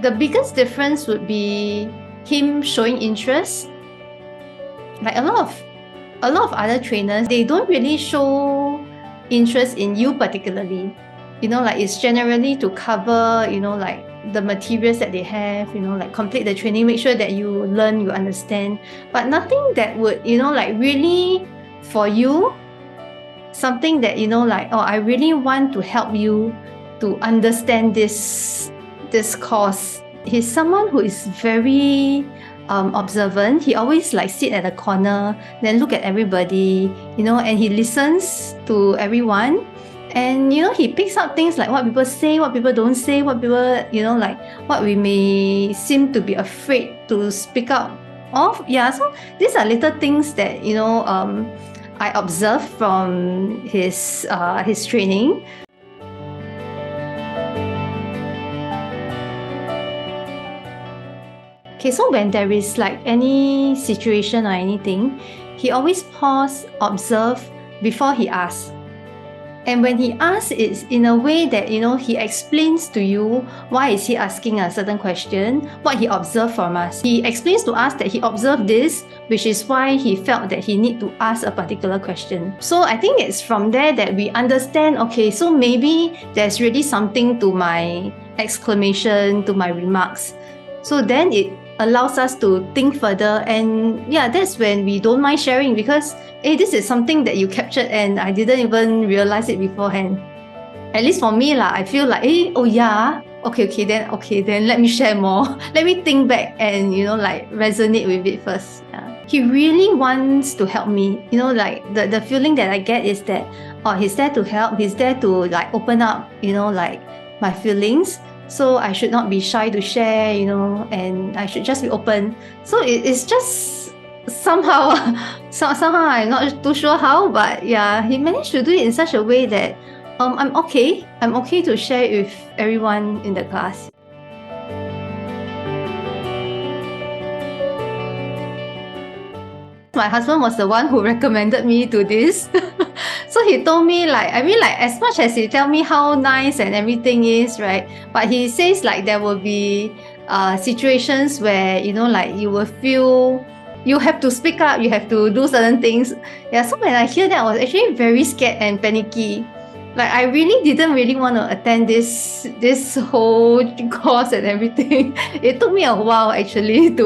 The biggest difference would be him showing interest. Like a lot of other trainers, they don't really show interest in you particularly. Like it's generally to cover, like the materials that they have, like complete the training, make sure that you learn, you understand, but nothing that would, like really for you, something that, like, oh, I really want to help you to understand this course. He's someone who is very observant. He always like sit at a corner, then look at everybody, and he listens to everyone. And he picks up things like what people say, what people don't say, what people, like what we may seem to be afraid to speak up of. Yeah, so these are little things that I observed from his training. Okay, so when there is like any situation or anything, he always pause, observe before he asks. And when he asks, it's in a way that, he explains to you why is he asking a certain question, what he observed from us. He explains to us that he observed this, which is why he felt that he need to ask a particular question. So I think it's from there that we understand, okay, so maybe there's really something to my exclamation, to my remarks. So then it allows us to think further, and yeah, that's when we don't mind sharing, because this is something that you captured and I didn't even realize it beforehand. At least for me I feel like, oh yeah, okay, then let me share more. Let me think back and like resonate with it first. Yeah. He really wants to help me. Like the feeling that I get is that, oh, he's there to help, he's there to like open up, like my feelings. So I should not be shy to share, and I should just be open. So it's just somehow I'm not too sure how, but yeah, he managed to do it in such a way that I'm okay to share it with everyone in the class. My husband was the one who recommended me to this. So he told me, like, as much as he tell me how nice and everything is, right? But he says like there will be situations where, like you will feel you have to speak up, you have to do certain things. Yeah, so when I hear that, I was actually very scared and panicky. Like I really didn't want to attend this whole course and everything. It took me a while actually to,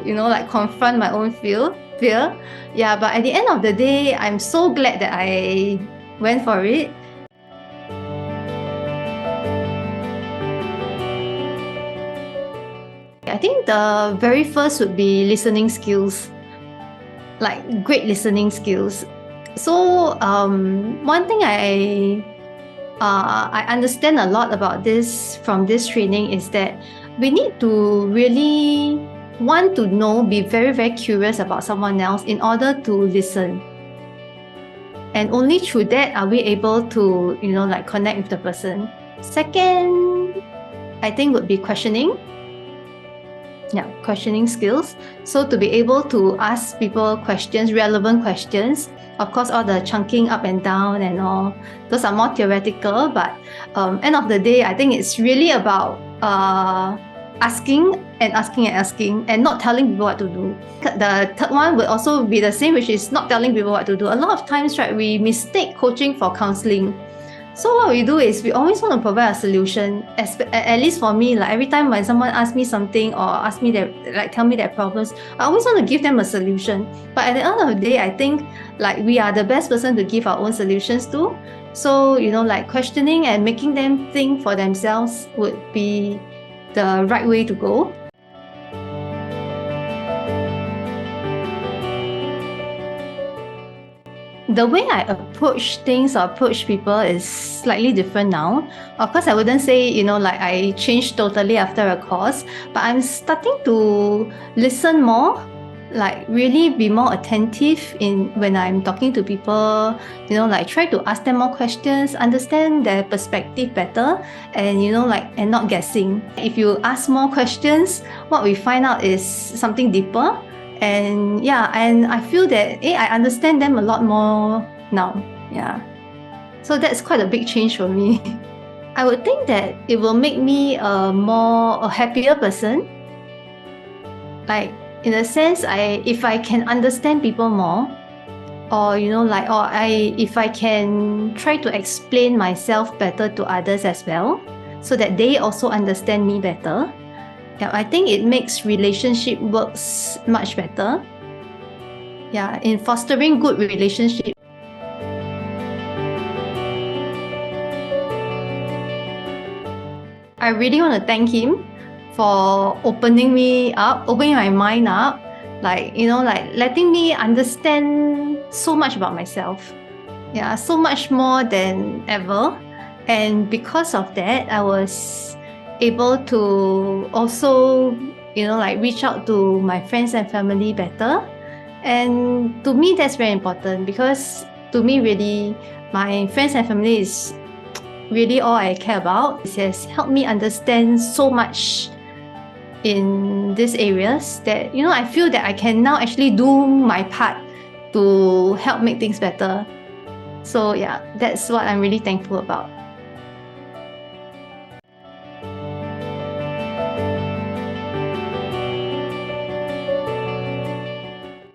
like confront my own fear. Yeah, but at the end of the day, I'm so glad that I went for it. I think the very first would be listening skills, like great listening skills. So one thing I understand a lot about this from this training is that we need to really want to know, be very, very curious about someone else in order to listen. And only through that are we able to, like connect with the person. Second, I think would be questioning. Yeah, questioning skills. So to be able to ask people questions, relevant questions. Of course, all the chunking up and down and all, those are more theoretical, but end of the day, I think it's really about asking and not telling people what to do. The third one would also be the same, which is not telling people what to do. A lot of times, right, we mistake coaching for counseling. So what we do is we always want to provide a solution. At least for me, like every time when someone asks me something or ask me tell me their problems, I always want to give them a solution. But at the end of the day, I think like we are the best person to give our own solutions to. So like questioning and making them think for themselves would be the right way to go. The way I approach things or approach people is slightly different now. Of course, I wouldn't say, like I changed totally after a course, but I'm starting to listen more, like really be more attentive when I'm talking to people, like try to ask them more questions, understand their perspective better, and and not guessing. If you ask more questions, what we find out is something deeper. And yeah, and I feel that I understand them a lot more now. Yeah, so that's quite a big change for me. I would think that it will make me a happier person. Like, in a sense, if I can understand people more, or if I can try to explain myself better to others as well, so that they also understand me better. Yeah, I think it makes relationship works much better. Yeah, in fostering good relationship. I really want to thank him for opening my mind up, like letting me understand so much about myself. Yeah, so much more than ever. And because of that, I was able to also, reach out to my friends and family better. And to me, that's very important, because to me, really, my friends and family is really all I care about. It has helped me understand so much in these areas that, I feel that I can now actually do my part to help make things better. So yeah, that's what I'm really thankful about.